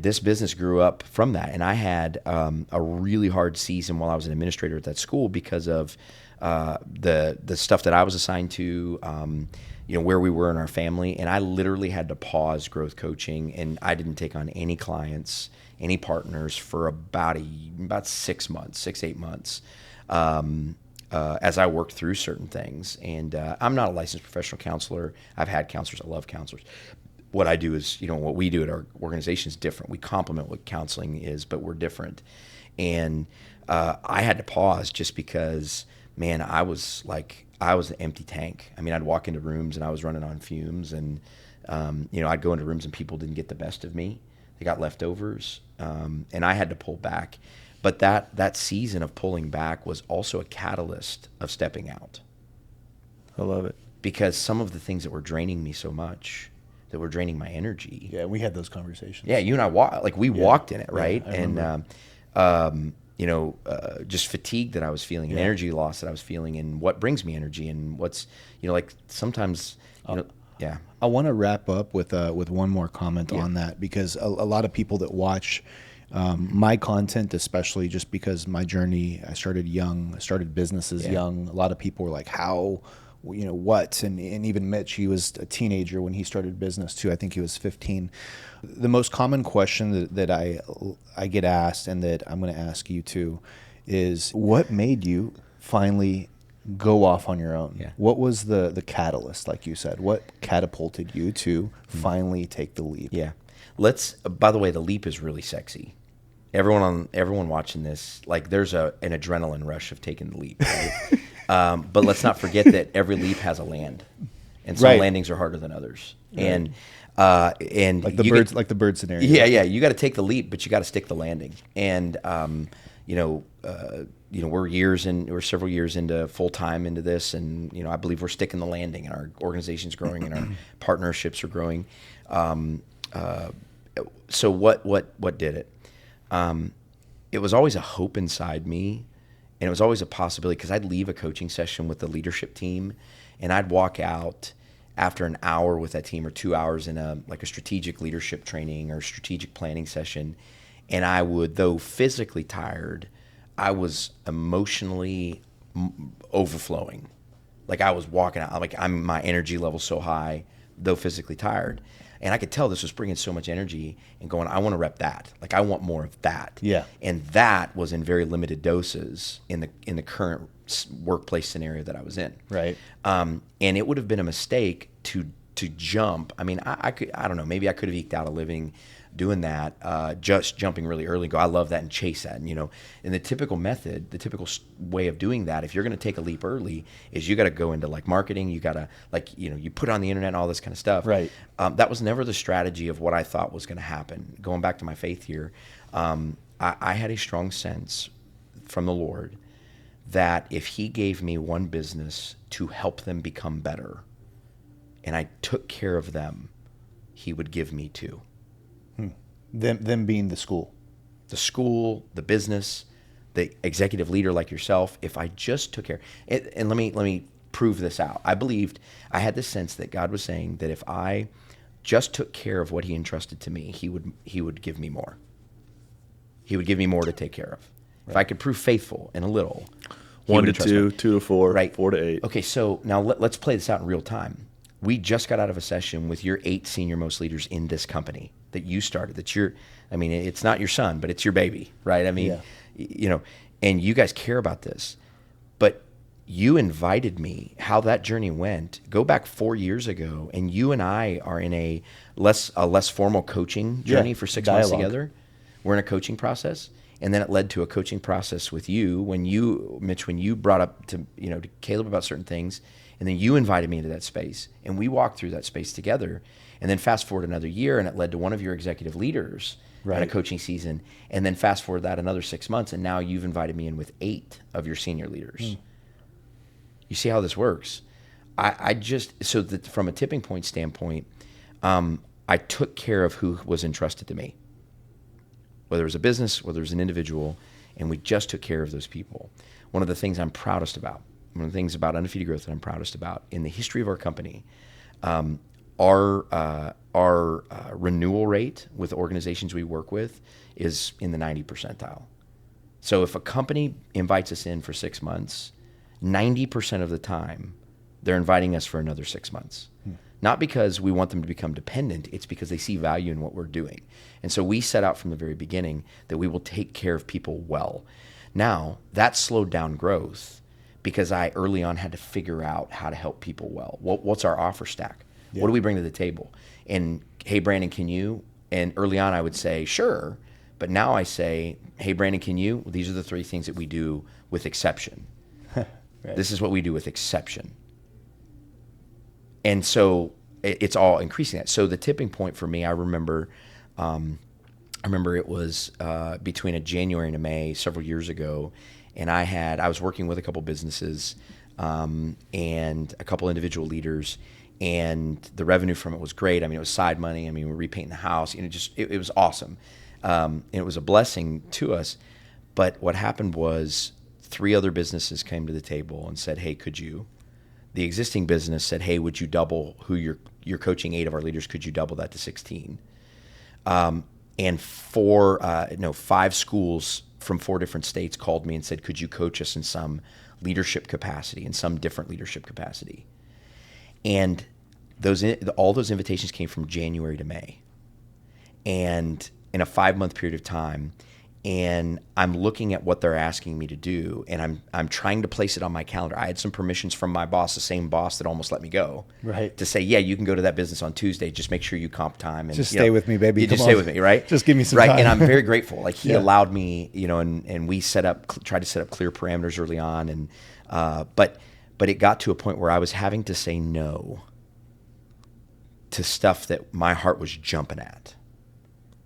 this business grew up from that. And I had a really hard season while I was an administrator at that school because of the stuff that I was assigned to, where we were in our family. And I literally had to pause growth coaching, and I didn't take on any clients, any partners for about 6 months, 8 months, as I worked through certain things. And I'm not a licensed professional counselor. I've had counselors. I love counselors. What I do is, what we do at our organization is different. We complement what counseling is, but we're different. And I had to pause just because, man, I was an empty tank. I mean, I'd walk into rooms and I was running on fumes, and I'd go into rooms and people didn't get the best of me. They got leftovers, and I had to pull back. But that season of pulling back was also a catalyst of stepping out. I love it. Because some of the things that were draining me so much, that were draining my energy. Yeah, we had those conversations. Yeah, you and I walked in it, right? Yeah, and just fatigue that I was feeling, and energy loss that I was feeling, and what brings me energy, and what's, sometimes, yeah. I want to wrap up with one more comment on that, because a lot of people that watch my content, especially just because my journey, I started young, I started businesses young. A lot of people were like, how, what? And even Mitch, he was a teenager when he started business too. I think he was 15. The most common question that I get asked, and that I'm going to ask you too, is what made you finally go off on your own? Yeah. What was the catalyst, like you said? What catapulted you to finally take the leap? Yeah. By the way, the leap is really sexy. Everyone watching this, there's an adrenaline rush of taking the leap. Right? But let's not forget that every leap has a land. and some Right. landings are harder than others. And Like the bird scenario. yeah, you got to take the leap, but you got to stick the landing. And we're several years into full time into this, and I believe we're sticking the landing, and our organization's growing, and our partnerships are growing. So what did it? It was always a hope inside me, and it was always a possibility, because I'd leave a coaching session with the leadership team, and I'd walk out after an hour with that team, or 2 hours in a strategic leadership training or strategic planning session, and I would, though physically tired, I was emotionally overflowing. Like, I was walking out, like, my energy level so high, though physically tired. And I could tell this was bringing so much energy, and going, I want to rep that. Like, I want more of that. Yeah. And that was in very limited doses in the current workplace scenario that I was in. Right. And it would have been a mistake to jump. I mean, I don't know, maybe I could have eked out a living doing that, just jumping really early and go, I love that, and chase that. And, and the typical method, the typical way of doing that, if you're going to take a leap early, is you got to go into marketing. You got to you put it on the internet and all this kind of stuff. Right. That was never the strategy of what I thought was going to happen. Going back to my faith here, I had a strong sense from the Lord that if he gave me one business to help them become better, and I took care of them, he would give me two. Them being the school. The school, the business, the executive leader like yourself. If I just took care, and let me prove this out. I had this sense that God was saying that if I just took care of what he entrusted to me, he would give me more. He would give me more to take care of. Right. If I could prove faithful in a little. 1 to 2, 2 to 4, right. 4 to 8. Okay, so now let's play this out in real time. We just got out of a session with your 8 senior most leaders in this company that you started. It's not your son, but it's your baby, right? I mean, and you guys care about this. But you invited me. How that journey went, go back 4 years ago, and you and I are in a less formal coaching journey for 6 months together. We're in a coaching process. And then it led to a coaching process with you Mitch, when you brought up to Caleb about certain things, and then you invited me into that space, and we walked through that space together. And then fast forward another year, and it led to one of your executive leaders in a coaching season. And then fast forward that another 6 months, and now you've invited me in with 8 of your senior leaders. You see how this works? From a tipping point standpoint, I took care of who was entrusted to me. Whether it was a business, whether it was an individual, and we just took care of those people. One of the things I'm proudest about, one of the things about Undefeated Growth that I'm proudest about in the history of our company, our renewal rate with organizations we work with is in the 90 percentile. So if a company invites us in for 6 months, 90% of the time, they're inviting us for another 6 months. Not because we want them to become dependent, it's because they see value in what we're doing. And so we set out from the very beginning that we will take care of people well. Now, that slowed down growth because I early on had to figure out how to help people well. What's our offer stack? Yeah. What do we bring to the table? And, hey, Brandon, can you? And early on I would say, sure. But now I say, hey, Brandon, can you? Well, these are the 3 things that we do with exception. Right. This is what we do with exception. And so it's all increasing that. So the tipping point for me, I remember it was between a January and a May several years ago, and I was working with a couple businesses and a couple individual leaders, and the revenue from it was great. I mean, it was side money. I mean, we were repainting the house. It was awesome. And it was a blessing to us. But what happened was 3 other businesses came to the table and said, hey, could you? The existing business said, hey, would you double who you're coaching 8 of our leaders? Could you double that to 16? And 5 schools from 4 different states called me and said, could you coach us in some leadership capacity, in some different leadership capacity? And all those invitations came from January to May. And in a 5-month period of time, and I'm looking at what they're asking me to do, and I'm trying to place it on my calendar. I had some permissions from my boss, the same boss that almost let me go, right? To say, yeah, you can go to that business on Tuesday. Just make sure you comp time and just stay with me, baby. Just stay with me, right? Just give me some time. And I'm very grateful. Like he allowed me, and we tried to set up clear parameters early on, and but it got to a point where I was having to say no to stuff that my heart was jumping at,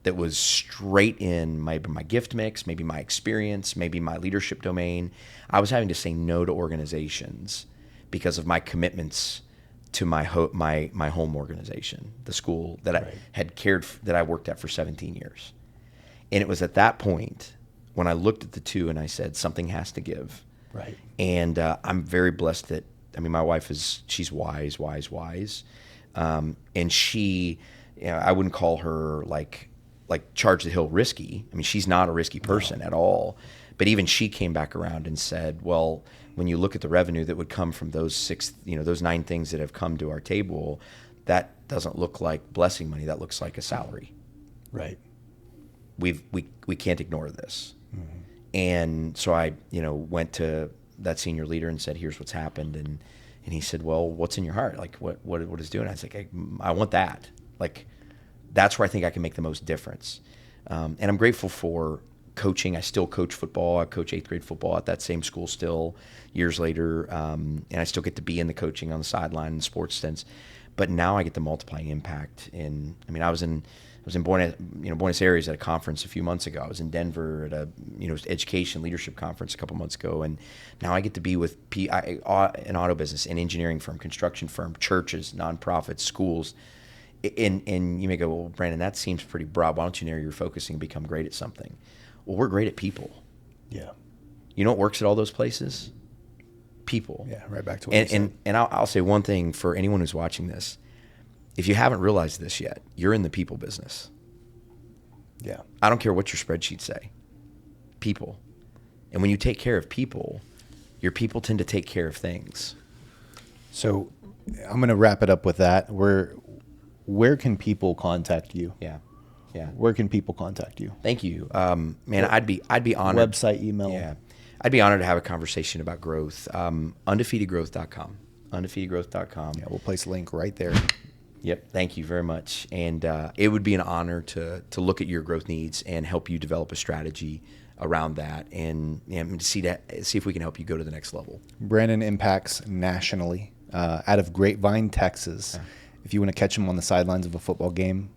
that was straight in maybe my gift mix, maybe my experience, maybe my leadership domain. I was having to say no to organizations because of my commitments to my home organization, the school that I worked at for 17 years. And it was at that point when I looked at the two and I said, something has to give. Right. And I'm very blessed that, my wife she's wise. And she, I wouldn't call her like charge the hill risky. She's not a risky person at all. But even she came back around and said, well, when you look at the revenue that would come from those those 9 things that have come to our table, that doesn't look like blessing money. That looks like a salary. Right. We can't ignore this. Mm-hmm. And so I, went to that senior leader and said, here's what's happened. And he said, well, what's in your heart? Like what is doing? I was like, I want that. Like, that's where I think I can make the most difference. And I'm grateful for coaching. I still coach football. I coach 8th grade football at that same school still years later. And I still get to be in the coaching on the sideline in sports sense. But now I get the multiplying impact. I was in Buenos Aires at a conference a few months ago. I was in Denver at a education leadership conference a couple months ago, and now I get to be with an auto business, an engineering firm, construction firm, churches, nonprofits, schools. And you may go, well, Brandon, that seems pretty broad. Why don't you narrow your focusing and become great at something? Well, we're great at people. Yeah. You know what works at all those places? People. Yeah, right back to what you said. And I'll say one thing for anyone who's watching this. If you haven't realized this yet, you're in the people business. Yeah. I don't care what your spreadsheets say. People. And when you take care of people, your people tend to take care of things. So I'm going to wrap it up with that. Where can people contact you? Yeah. Where can people contact you? Thank you. Man, I'd be honored. Website, email. Yeah. I'd be honored to have a conversation about growth. Undefeatedgrowth.com. Undefeatedgrowth.com. Yeah, we'll place a link right there. Yep. Thank you very much. And it would be an honor to look at your growth needs and help you develop a strategy around that and see if we can help you go to the next level. Brandon impacts nationally out of Grapevine, Texas. If you want to catch him on the sidelines of a football game,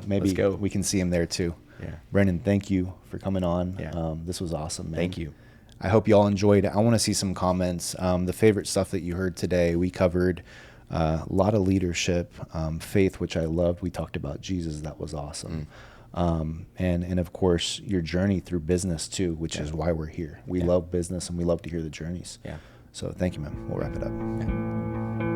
maybe we can see him there too. Yeah. Brandon, thank you for coming on. Yeah. This was awesome, man. Thank you. I hope you all enjoyed it. I want to see some comments. The favorite stuff that you heard today, we covered a lot of leadership, faith, which I loved. We talked about Jesus. That was awesome. And of course, your journey through business too, which is why we're here. We love business and we love to hear the journeys. Yeah. So thank you, man. We'll wrap it up. Yeah.